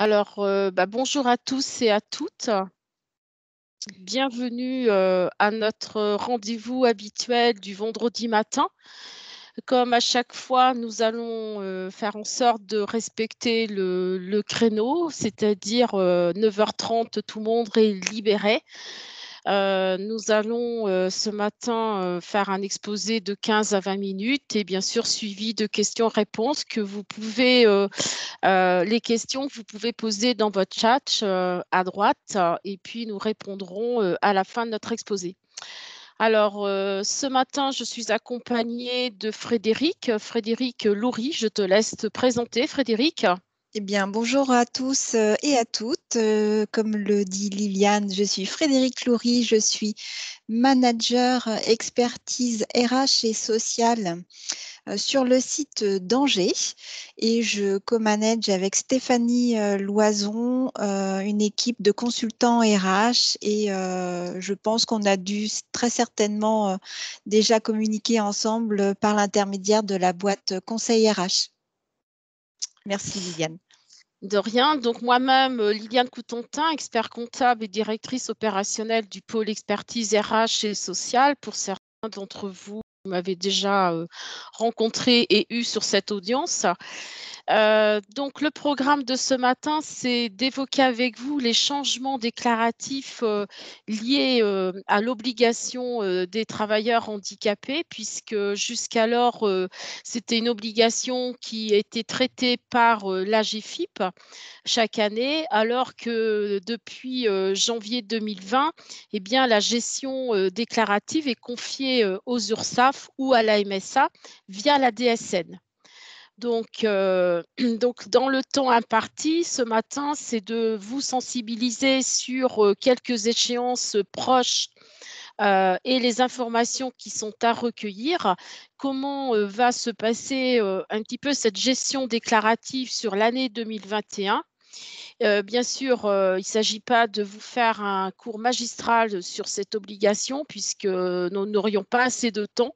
Alors, bonjour à tous et à toutes. Bienvenue à notre rendez-vous habituel du vendredi matin. Comme à chaque fois, nous allons faire en sorte de respecter le créneau, c'est-à-dire 9h30, tout le monde est libéré. Nous allons ce matin faire un exposé de 15 à 20 minutes et bien sûr suivi de questions-réponses que vous pouvez les questions que vous pouvez poser dans votre chat à droite et puis nous répondrons à la fin de notre exposé. Alors, ce matin, je suis accompagnée de Frédéric Loury. Je te laisse te présenter, Frédéric. Eh bien, bonjour à tous et à toutes. Comme le dit Liliane, je suis Frédéric Loury, je suis manager expertise RH et sociale sur le site d'Angers et je co-manage avec Stéphanie Loison une équipe de consultants RH et je pense qu'on a dû très certainement déjà communiquer ensemble par l'intermédiaire de la boîte Conseil RH. Merci Liliane. De rien. Donc moi-même, Liliane Coutontin, expert comptable et directrice opérationnelle du pôle expertise RH et sociale. Pour certains d'entre vous, vous m'avez déjà rencontré et eu sur cette audience. Donc le programme de ce matin, c'est d'évoquer avec vous les changements déclaratifs liés à l'obligation des travailleurs handicapés, puisque jusqu'alors, c'était une obligation qui était traitée par l'AGFIP chaque année, alors que depuis janvier 2020, eh bien, la gestion déclarative est confiée aux URSSAF ou à la MSA via la DSN. Donc, donc, dans le temps imparti ce matin, c'est de vous sensibiliser sur quelques échéances proches et les informations qui sont à recueillir. Comment va se passer un petit peu cette gestion déclarative sur l'année 2021? Bien sûr, il ne s'agit pas de vous faire un cours magistral sur cette obligation puisque nous n'aurions pas assez de temps.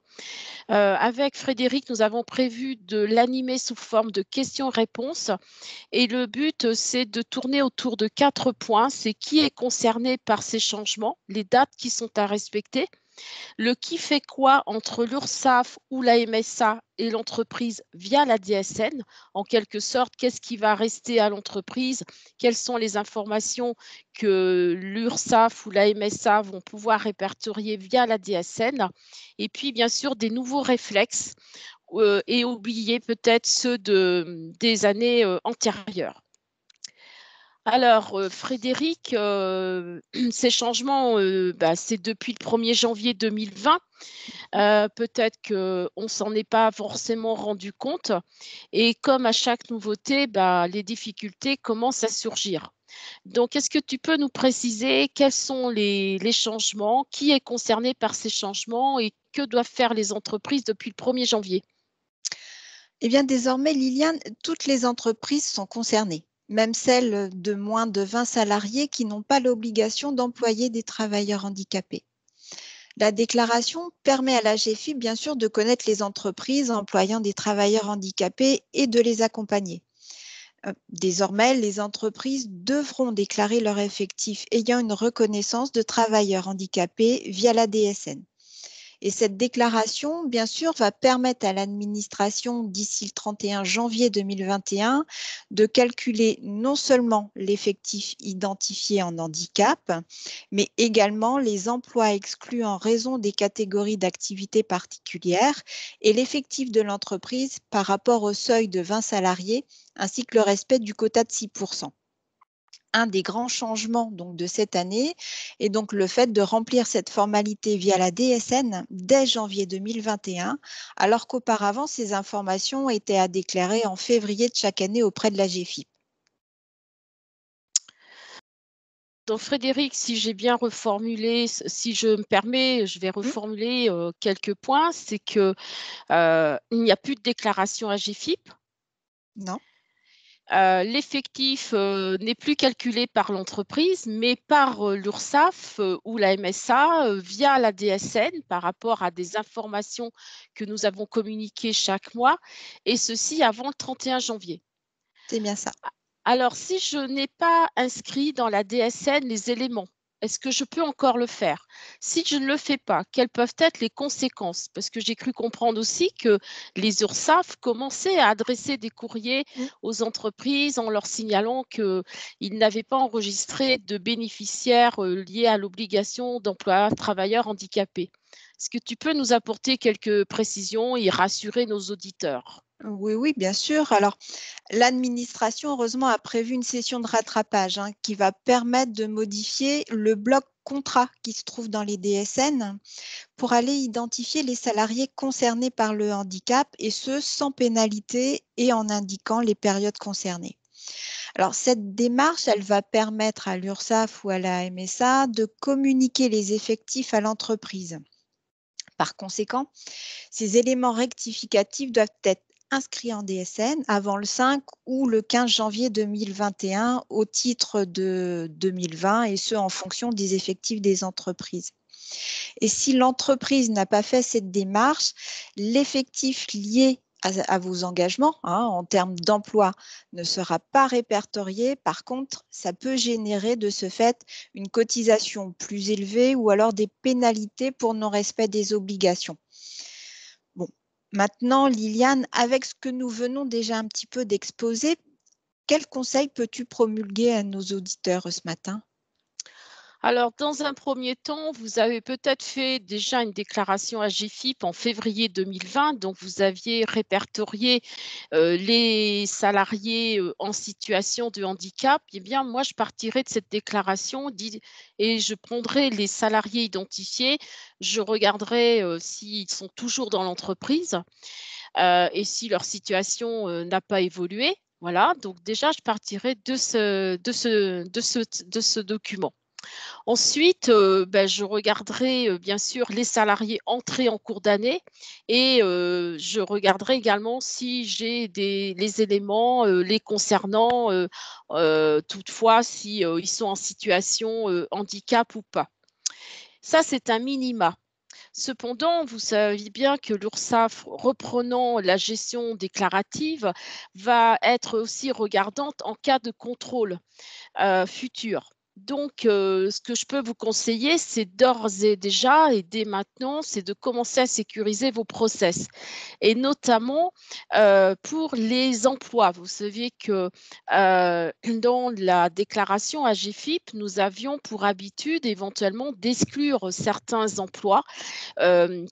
Avec Frédéric, nous avons prévu de l'animer sous forme de questions-réponses et le but, c'est de tourner autour de 4 points. C'est qui est concerné par ces changements, les dates qui sont à respecter, le qui fait quoi entre l'URSSAF ou la MSA et l'entreprise via la DSN, en quelque sorte, qu'est-ce qui va rester à l'entreprise, quelles sont les informations que l'URSSAF ou la MSA vont pouvoir répertorier via la DSN, et puis bien sûr des nouveaux réflexes et oublier peut-être ceux des années antérieures. Alors, Frédéric, ces changements, c'est depuis le 1er janvier 2020. Peut-être qu'on ne s'en est pas forcément rendu compte. Et comme à chaque nouveauté, les difficultés commencent à surgir. Donc, est-ce que tu peux nous préciser quels sont les changements, qui est concerné par ces changements et que doivent faire les entreprises depuis le 1er janvier? Eh bien, désormais, Liliane, toutes les entreprises sont concernées, même celles de moins de 20 salariés qui n'ont pas l'obligation d'employer des travailleurs handicapés. La déclaration permet à la GFIP, bien sûr, de connaître les entreprises employant des travailleurs handicapés et de les accompagner. Désormais, les entreprises devront déclarer leur effectif ayant une reconnaissance de travailleurs handicapés via la DSN. Et cette déclaration, bien sûr, va permettre à l'administration, d'ici le 31 janvier 2021, de calculer non seulement l'effectif identifié en handicap, mais également les emplois exclus en raison des catégories d'activités particulières et l'effectif de l'entreprise par rapport au seuil de 20 salariés, ainsi que le respect du quota de 6%. Un des grands changements donc, de cette année est donc le fait de remplir cette formalité via la DSN dès janvier 2021, alors qu'auparavant, ces informations étaient à déclarer en février de chaque année auprès de la GFIP. Donc Frédéric, si j'ai bien reformulé, si je me permets, je vais reformuler quelques points. C'est que il n'y a plus de déclaration AGFIP. Non. L'effectif n'est plus calculé par l'entreprise, mais par l'URSSAF ou la MSA via la DSN par rapport à des informations que nous avons communiquées chaque mois, et ceci avant le 31 janvier. C'est bien ça. Alors, si je n'ai pas inscrit dans la DSN les éléments, est-ce que je peux encore le faire? Si je ne le fais pas, quelles peuvent être les conséquences? Parce que j'ai cru comprendre aussi que les URSSAF commençaient à adresser des courriers Mm. aux entreprises en leur signalant qu'ils n'avaient pas enregistré de bénéficiaires liés à l'obligation d'emploi travailleurs handicapés. Est-ce que tu peux nous apporter quelques précisions et rassurer nos auditeurs? Oui, oui, bien sûr. Alors, l'administration, heureusement, a prévu une session de rattrapage qui va permettre de modifier le bloc contrat qui se trouve dans les DSN pour aller identifier les salariés concernés par le handicap et ce, sans pénalité et en indiquant les périodes concernées. Alors, cette démarche, elle va permettre à l'URSSAF ou à la MSA de communiquer les effectifs à l'entreprise. Par conséquent, ces éléments rectificatifs doivent être inscrits en DSN avant le 5 ou le 15 janvier 2021 au titre de 2020 et ce en fonction des effectifs des entreprises. Et si l'entreprise n'a pas fait cette démarche, l'effectif lié à vos engagements en termes d'emploi ne sera pas répertorié. Par contre, ça peut générer de ce fait une cotisation plus élevée ou alors des pénalités pour non-respect des obligations. Bon, maintenant, Liliane, avec ce que nous venons déjà un petit peu d'exposer, quels conseils peux-tu promulguer à nos auditeurs ce matin? Alors, dans un premier temps, vous avez peut-être fait déjà une déclaration à GFIP en février 2020, donc vous aviez répertorié les salariés en situation de handicap. Eh bien, moi, je partirai de cette déclaration et je prendrai les salariés identifiés, je regarderai s'ils sont toujours dans l'entreprise et si leur situation n'a pas évolué. Voilà, donc déjà, je partirai de ce document. Ensuite, je regarderai, bien sûr les salariés entrés en cours d'année et je regarderai également si j'ai les éléments, les concernant, toutefois si, ils sont en situation, handicap ou pas. Ça, c'est un minima. Cependant, vous savez bien que l'URSSAF, reprenant la gestion déclarative, va être aussi regardante en cas de contrôle futur. Donc, ce que je peux vous conseiller, c'est d'ores et déjà et dès maintenant, c'est de commencer à sécuriser vos process et notamment, pour les emplois. Vous savez que, dans la déclaration AGEFIP, nous avions pour habitude éventuellement d'exclure certains emplois,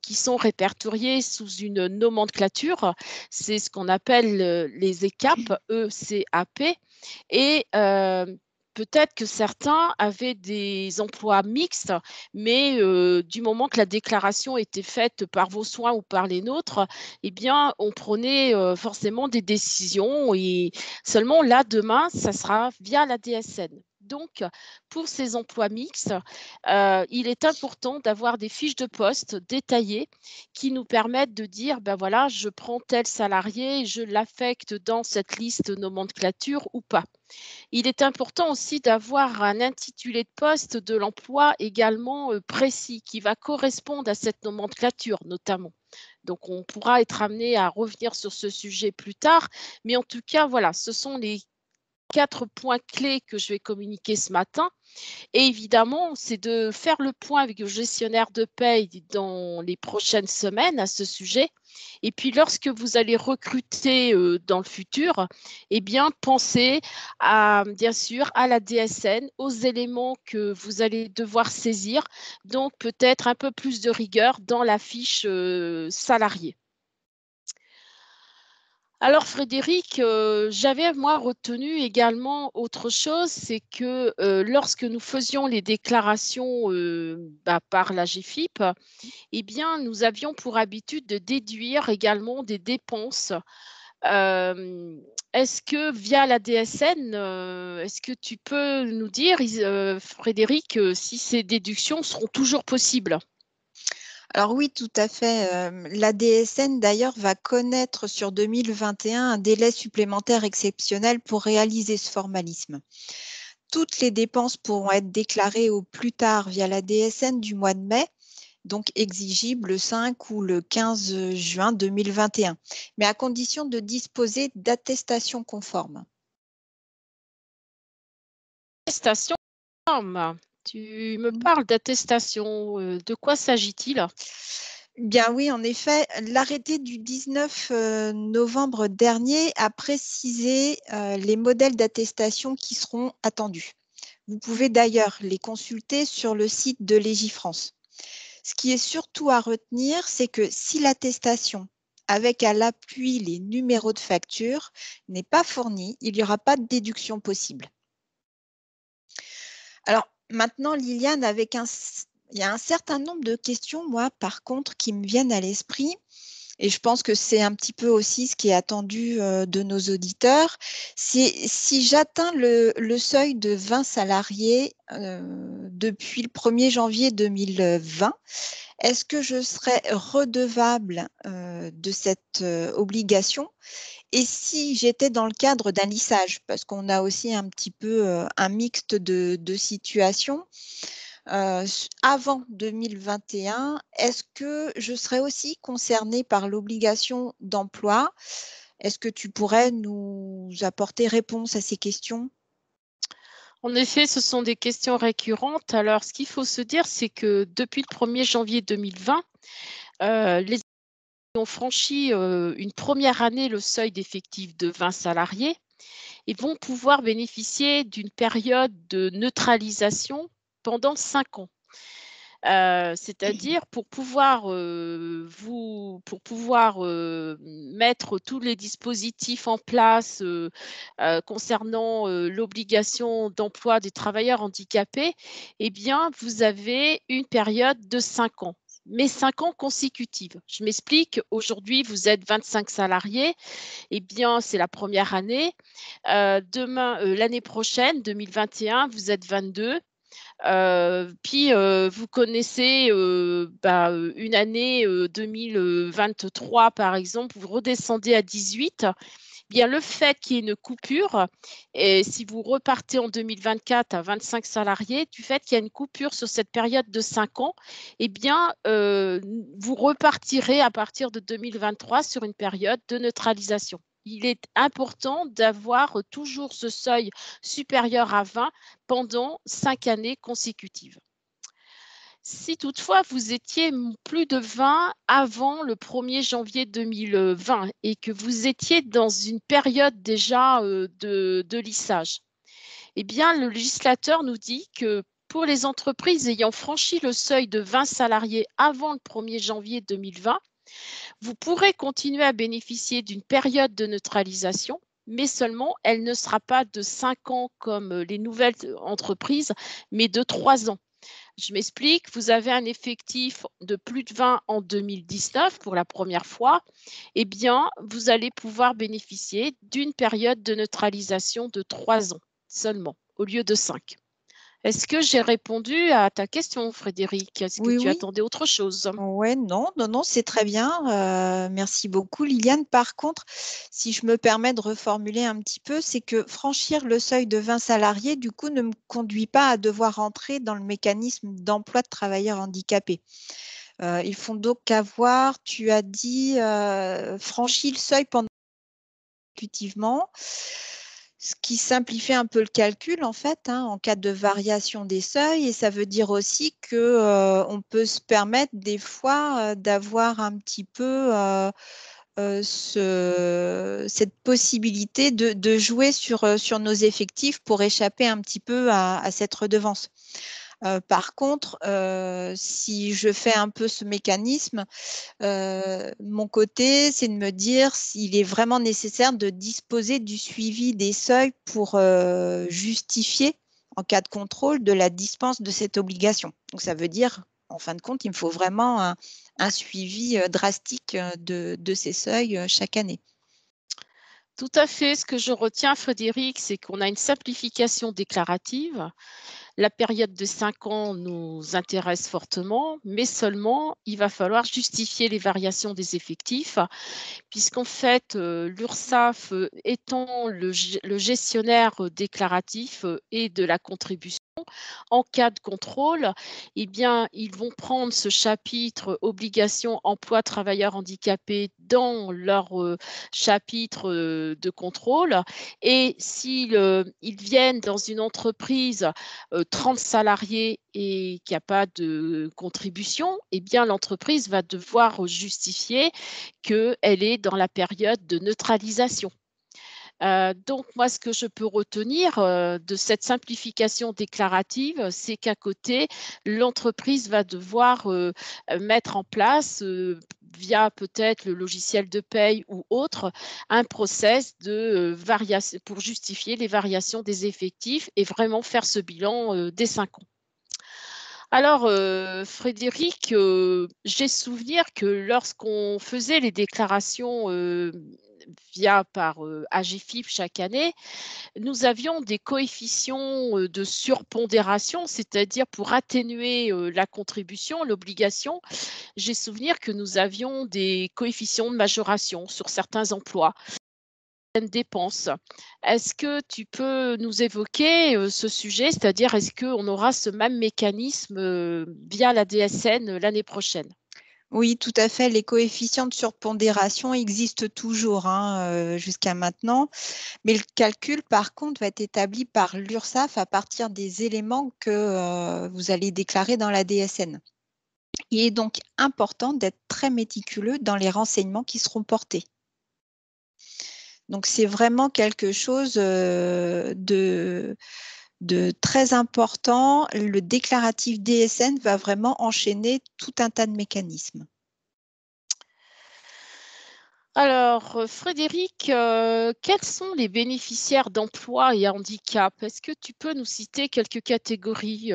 qui sont répertoriés sous une nomenclature. C'est ce qu'on appelle, les ECAP, ECAP et peut-être que certains avaient des emplois mixtes, mais du moment que la déclaration était faite par vos soins ou par les nôtres, eh bien, on prenait, forcément des décisions et seulement là, demain, ça sera via la DSN. Donc, pour ces emplois mixtes, il est important d'avoir des fiches de poste détaillées qui nous permettent de dire: «Ben voilà, je prends tel salarié, je l'affecte dans cette liste nomenclature ou pas». Il est important aussi d'avoir un intitulé de poste de l'emploi également, précis, qui va correspondre à cette nomenclature notamment. Donc on pourra être amené à revenir sur ce sujet plus tard, mais en tout cas, voilà, ce sont les 4 points clés que je vais communiquer ce matin et évidemment, c'est de faire le point avec le gestionnaire de paye dans les prochaines semaines à ce sujet. Et puis lorsque vous allez recruter, dans le futur, eh bien pensez à bien sûr à la DSN, aux éléments que vous allez devoir saisir, donc peut-être un peu plus de rigueur dans la fiche, salarié. Alors Frédéric, j'avais moi retenu également autre chose, c'est que, lorsque nous faisions les déclarations, par la GFIP, eh bien, nous avions pour habitude de déduire également des dépenses. Est-ce que via la DSN, est-ce que tu peux nous dire, Frédéric, si ces déductions seront toujours possibles? Alors oui, tout à fait. La DSN d'ailleurs va connaître sur 2021 un délai supplémentaire exceptionnel pour réaliser ce formalisme. Toutes les dépenses pourront être déclarées au plus tard via la DSN du mois de mai, donc exigibles le 5 ou le 15 juin 2021, mais à condition de disposer d'attestations conformes. Attestation, tu me Mmh. parles d'attestation, de quoi s'agit-il? Bien oui, en effet, l'arrêté du 19 novembre dernier a précisé les modèles d'attestation qui seront attendus. Vous pouvez d'ailleurs les consulter sur le site de Légifrance. Ce qui est surtout à retenir, c'est que si l'attestation, avec à l'appui les numéros de facture, n'est pas fournie, il n'y aura pas de déduction possible. Alors maintenant, Liliane, il y a un certain nombre de questions, moi, par contre, qui me viennent à l'esprit. Et je pense que c'est un petit peu aussi ce qui est attendu de nos auditeurs. Si j'atteins le seuil de 20 salariés depuis le 1er janvier 2020, est-ce que je serai redevable de cette obligation? Et si j'étais dans le cadre d'un lissage, parce qu'on a aussi un petit peu un mixte de situations, avant 2021, est-ce que je serais aussi concernée par l'obligation d'emploi? Est-ce que tu pourrais nous apporter réponse à ces questions? En effet, ce sont des questions récurrentes. Alors, ce qu'il faut se dire, c'est que depuis le 1er janvier 2020, les ont franchi, une première année le seuil d'effectif de 20 salariés et vont pouvoir bénéficier d'une période de neutralisation pendant 5 ans. C'est-à-dire pour pouvoir, mettre tous les dispositifs en place, concernant, l'obligation d'emploi des travailleurs handicapés, eh bien, vous avez une période de 5 ans, mais 5 ans consécutives. Je m'explique, aujourd'hui, vous êtes 25 salariés, eh bien, c'est la première année. L'année prochaine, 2021, vous êtes 22. Puis, vous connaissez, une année, 2023 par exemple, vous redescendez à 18. Bien, le fait qu'il y ait une coupure et si vous repartez en 2024 à 25 salariés, du fait qu'il y a une coupure sur cette période de 5 ans, eh bien, vous repartirez à partir de 2023 sur une période de neutralisation. Il est important d'avoir toujours ce seuil supérieur à 20 pendant 5 années consécutives. Si toutefois vous étiez plus de 20 avant le 1er janvier 2020 et que vous étiez dans une période déjà, de lissage, eh bien le législateur nous dit que pour les entreprises ayant franchi le seuil de 20 salariés avant le 1er janvier 2020, vous pourrez continuer à bénéficier d'une période de neutralisation, mais seulement elle ne sera pas de 5 ans comme les nouvelles entreprises, mais de 3 ans. Je m'explique, vous avez un effectif de plus de 20 en 2019 pour la première fois, eh bien, vous allez pouvoir bénéficier d'une période de neutralisation de 3 ans seulement, au lieu de 5. Est-ce que j'ai répondu à ta question, Frédéric? Est-ce que Oui, tu oui. attendais autre chose? Ouais, non, non, non, c'est très bien. Merci beaucoup, Liliane. Par contre, si je me permets de reformuler un petit peu, c'est que franchir le seuil de 20 salariés, du coup, ne me conduit pas à devoir entrer dans le mécanisme d'emploi de travailleurs handicapés. Ils font donc avoir, tu as dit, franchi le seuil pendant consécutivement, ce qui simplifie un peu le calcul en fait, hein, en cas de variation des seuils, et ça veut dire aussi que on peut se permettre des fois d'avoir un petit peu cette possibilité de jouer sur nos effectifs pour échapper un petit peu à cette redevance. Par contre, si je fais un peu ce mécanisme, mon côté, c'est de me dire s'il est vraiment nécessaire de disposer du suivi des seuils pour justifier, en cas de contrôle, de la dispense de cette obligation. Donc ça veut dire, en fin de compte, il me faut vraiment un suivi drastique de ces seuils chaque année. Tout à fait. Ce que je retiens, Frédéric, c'est qu'on a une simplification déclarative. la période de 5 ans nous intéresse fortement, mais seulement il va falloir justifier les variations des effectifs, puisqu'en fait, l'URSSAF, étant le gestionnaire déclaratif et de la contribution, en cas de contrôle, eh bien, ils vont prendre ce chapitre obligation emploi travailleurs handicapés dans leur chapitre de contrôle. Et s'ils ils viennent dans une entreprise 30 salariés et qu'il n'y a pas de contribution, eh bien, l'entreprise va devoir justifier qu'elle est dans la période de neutralisation. Donc moi, ce que je peux retenir, de cette simplification déclarative, c'est qu'à côté, l'entreprise va devoir, mettre en place, via peut-être le logiciel de paye ou autre, un process de, variation pour justifier les variations des effectifs et vraiment faire ce bilan, dès 5 ans. Alors, Frédéric, j'ai souvenir que lorsqu'on faisait les déclarations, par, AGFIP chaque année, nous avions des coefficients, de surpondération, c'est-à-dire pour atténuer, la contribution, l'obligation. J'ai souvenir que nous avions des coefficients de majoration sur certains emplois, certaines dépenses. Est-ce que tu peux nous évoquer, ce sujet? C'est-à-dire, est-ce qu'on aura ce même mécanisme, via la DSN, l'année prochaine? Oui, tout à fait. Les coefficients de surpondération existent toujours hein, jusqu'à maintenant, mais le calcul, par contre, va être établi par l'URSSAF à partir des éléments que vous allez déclarer dans la DSN. Il est donc important d'être très méticuleux dans les renseignements qui seront portés. Donc, c'est vraiment quelque chose de très important. Le déclaratif DSN va vraiment enchaîner tout un tas de mécanismes. Alors, Frédéric, quels sont les bénéficiaires d'emploi et handicap? Est-ce que tu peux nous citer quelques catégories,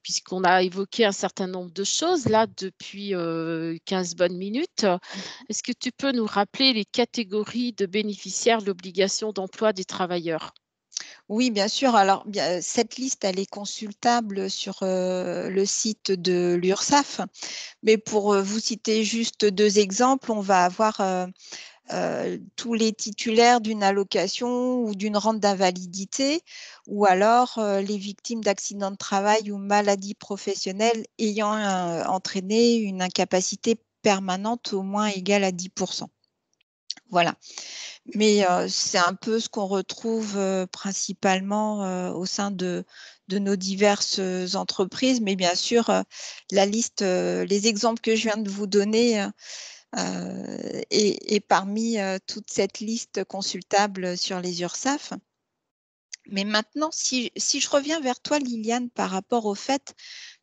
puisqu'on a évoqué un certain nombre de choses là depuis, 15 bonnes minutes. Est-ce que tu peux nous rappeler les catégories de bénéficiaires de l'obligation d'emploi des travailleurs? Oui, bien sûr. Alors, cette liste, elle est consultable sur le site de l'URSSAF. Mais pour vous citer juste 2 exemples, on va avoir tous les titulaires d'une allocation ou d'une rente d'invalidité, ou alors les victimes d'accidents de travail ou maladies professionnelles ayant entraîné une incapacité permanente au moins égale à 10%. Voilà. Mais c'est un peu ce qu'on retrouve principalement au sein de nos diverses entreprises. Mais bien sûr, la liste, les exemples que je viens de vous donner est parmi toute cette liste consultable sur les URSSAF. Mais maintenant, si je reviens vers toi, Liliane, par rapport au fait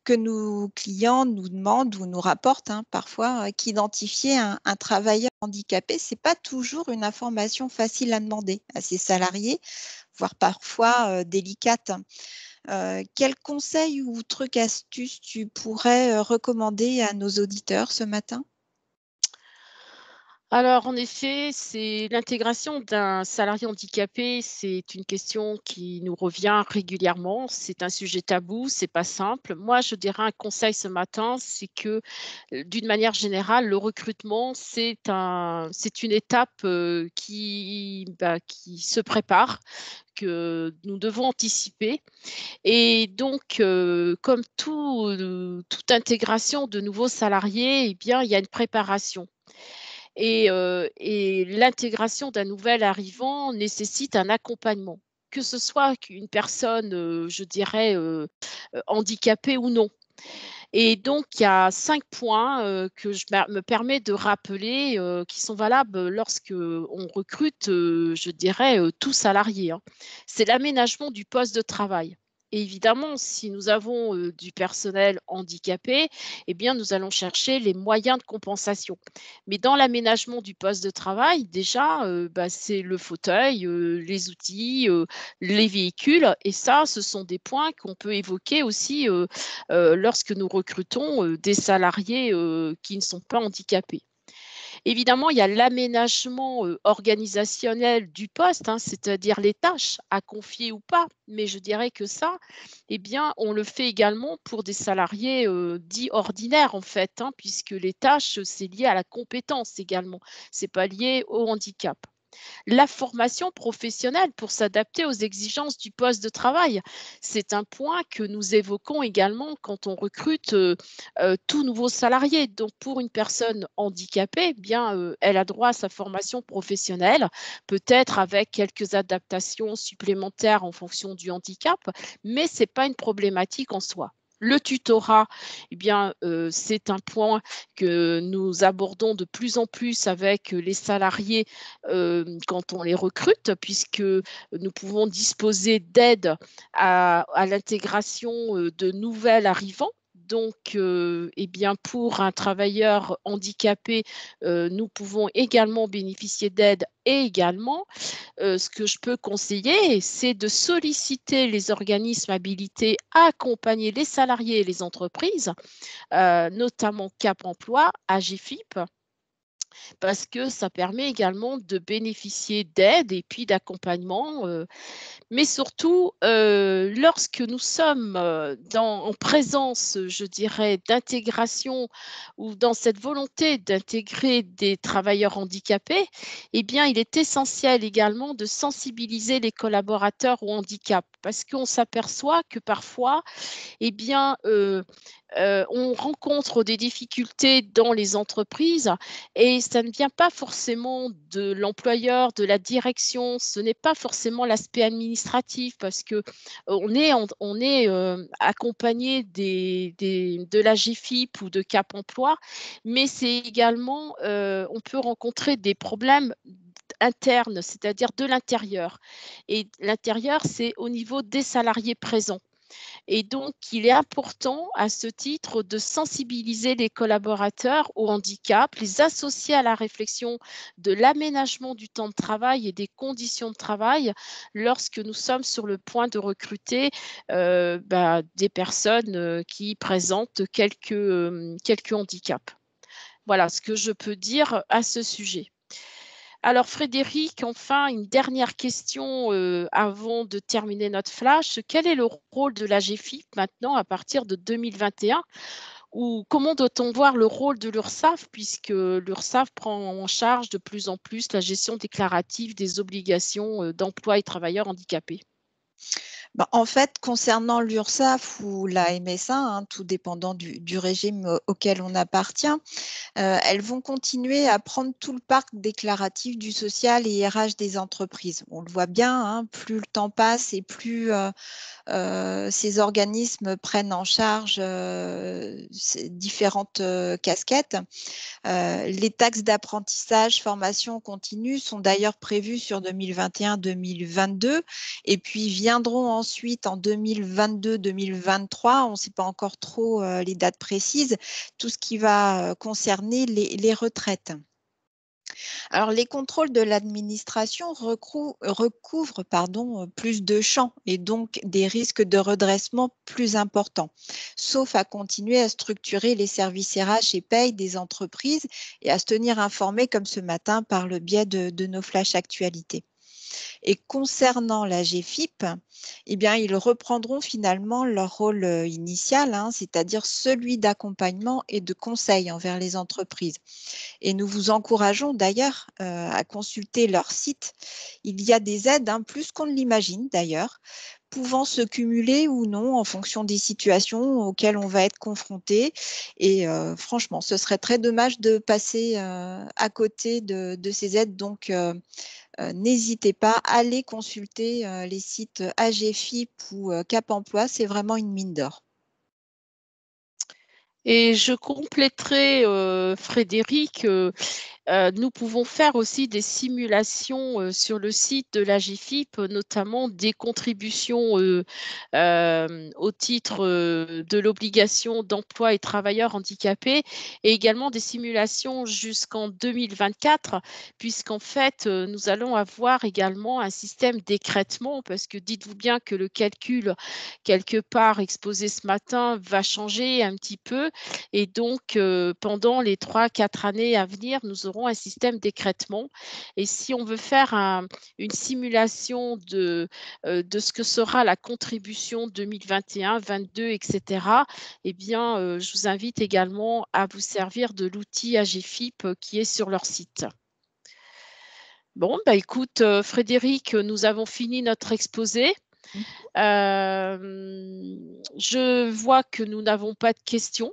que nos clients nous demandent ou nous rapportent parfois qu'identifier un travailleur handicapé, ce n'est pas toujours une information facile à demander à ses salariés, voire parfois délicate. Quels conseils ou trucs, astuces tu pourrais recommander à nos auditeurs ce matin? Alors, en effet, c'est l'intégration d'un salarié handicapé, c'est une question qui nous revient régulièrement. C'est un sujet tabou, c'est pas simple. Moi, je dirais un conseil ce matin, c'est que, d'une manière générale, le recrutement, c'est une étape, qui se prépare, que nous devons anticiper et donc, comme toute intégration de nouveaux salariés, eh bien, il y a une préparation. Et l'intégration d'un nouvel arrivant nécessite un accompagnement, que ce soit qu'une personne, je dirais, handicapée ou non. Et donc il y a 5 points, que je me permets de rappeler, qui sont valables lorsque on recrute, je dirais, tout salarié, hein. C'est l'aménagement du poste de travail. Et évidemment, si nous avons, du personnel handicapé, eh bien, nous allons chercher les moyens de compensation. Mais dans l'aménagement du poste de travail, déjà, c'est le fauteuil, les outils, les véhicules et ça, ce sont des points qu'on peut évoquer aussi, lorsque nous recrutons, des salariés, qui ne sont pas handicapés. Évidemment, il y a l'aménagement organisationnel du poste, hein, c'est-à-dire les tâches à confier ou pas. Mais je dirais que ça, eh bien, on le fait également pour des salariés dits ordinaires, en fait, hein, puisque les tâches, c'est lié à la compétence également. C'est pas lié au handicap. La formation professionnelle pour s'adapter aux exigences du poste de travail. C'est un point que nous évoquons également quand on recrute tout nouveau salarié. Donc, pour une personne handicapée, eh bien, elle a droit à sa formation professionnelle, peut-être avec quelques adaptations supplémentaires en fonction du handicap, mais ce n'est pas une problématique en soi. Le tutorat, eh bien, c'est un point que nous abordons de plus en plus avec les salariés quand on les recrute, puisque nous pouvons disposer d'aides à l'intégration de nouveaux arrivants. Donc, eh bien, pour un travailleur handicapé, nous pouvons également bénéficier d'aides et également, ce que je peux conseiller, c'est de solliciter les organismes habilités à accompagner les salariés et les entreprises, notamment Cap Emploi, AGFIP, parce que ça permet également de bénéficier d'aide et puis d'accompagnement, mais surtout, lorsque nous sommes, en présence, je dirais, d'intégration ou dans cette volonté d'intégrer des travailleurs handicapés, eh bien, il est essentiel également de sensibiliser les collaborateurs au handicap. Parce qu'on s'aperçoit que parfois, eh bien, on rencontre des difficultés dans les entreprises et ça ne vient pas forcément de l'employeur, de la direction, ce n'est pas forcément l'aspect administratif parce que on est accompagné de la GFIP ou de Cap Emploi, mais c'est également, on peut rencontrer des problèmes internes, c'est-à-dire de l'intérieur. Et l'intérieur, c'est au niveau des salariés présents. Et donc, il est important à ce titre de sensibiliser les collaborateurs au handicap, les associer à la réflexion de l'aménagement du temps de travail et des conditions de travail lorsque nous sommes sur le point de recruter des personnes qui présentent quelques handicaps. Voilà ce que je peux dire à ce sujet. Alors Frédéric, enfin, une dernière question avant de terminer notre flash. Quel est le rôle de la GFIP maintenant à partir de 2021 ou comment doit-on voir le rôle de l'URSSAF puisque l'URSSAF prend en charge de plus en plus la gestion déclarative des obligations d'emploi et travailleurs handicapés? Bah, en fait, concernant l'URSSAF ou la MSA, hein, tout dépendant du régime auquel on appartient, elles vont continuer à prendre tout le parc déclaratif du social et RH des entreprises. On le voit bien, hein, plus le temps passe et plus ces organismes prennent en charge ces différentes casquettes. Les taxes d'apprentissage, formation continue sont d'ailleurs prévues sur 2021-2022 et puis viendront ensuite en 2022-2023, on ne sait pas encore trop les dates précises, tout ce qui va concerner les retraites. Alors, les contrôles de l'administration recouvrent plus de champs et donc des risques de redressement plus importants, sauf à continuer à structurer les services RH et paye des entreprises et à se tenir informés comme ce matin par le biais de nos flashs actualités. Et concernant la GFIP, eh bien, ils reprendront finalement leur rôle initial, hein, c'est-à-dire celui d'accompagnement et de conseil envers les entreprises. Et nous vous encourageons d'ailleurs à consulter leur site. Il y a des aides, hein, plus qu'on ne l'imagine d'ailleurs, pouvant se cumuler ou non en fonction des situations auxquelles on va être confronté. Et franchement, ce serait très dommage de passer à côté de ces aides. Donc, n'hésitez pas, à aller consulter les sites AGFIP ou Cap Emploi. C'est vraiment une mine d'or. Et je compléterai, Frédéric, nous pouvons faire aussi des simulations sur le site de la GFIP, notamment des contributions au titre de l'obligation d'emploi et travailleurs handicapés et également des simulations jusqu'en 2024, puisqu'en fait, nous allons avoir également un système d'écrêtement parce que dites-vous bien que le calcul, quelque part exposé ce matin, va changer un petit peu et donc pendant les 3-4 années à venir, nous aurons aurons un système d'écrêtement. Et si on veut faire une simulation de ce que sera la contribution 2021, 22, etc., eh bien, je vous invite également à vous servir de l'outil AGFIP qui est sur leur site. Bon, bah, écoute, Frédéric, nous avons fini notre exposé. Je vois que nous n'avons pas de questions.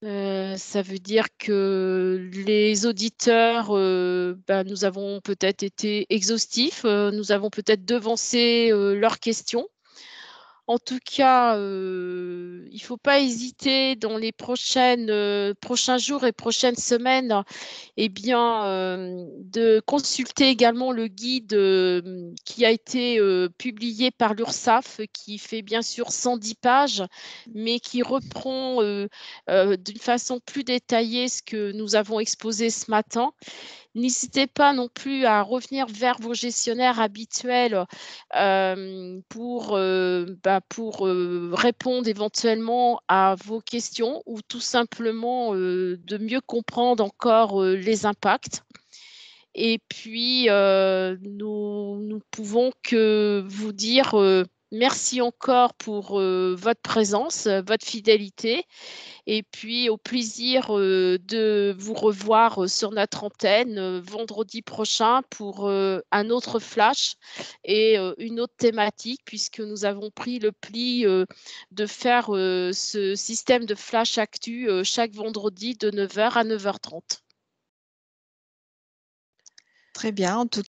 Ça veut dire que les auditeurs, nous avons peut-être été exhaustifs, nous avons peut-être devancé leurs questions. En tout cas, il ne faut pas hésiter dans les prochains jours et prochaines semaines, eh bien, de consulter également le guide qui a été publié par l'URSSAF, qui fait bien sûr 110 pages, mais qui reprend d'une façon plus détaillée ce que nous avons exposé ce matin. N'hésitez pas non plus à revenir vers vos gestionnaires habituels pour répondre éventuellement à vos questions ou tout simplement de mieux comprendre encore les impacts. Et puis, nous pouvons que vous dire merci encore pour votre présence, votre fidélité. Et puis, au plaisir de vous revoir sur notre antenne vendredi prochain pour un autre flash et une autre thématique, puisque nous avons pris le pli de faire ce système de flash actu chaque vendredi de 9h à 9h30. Très bien. En tout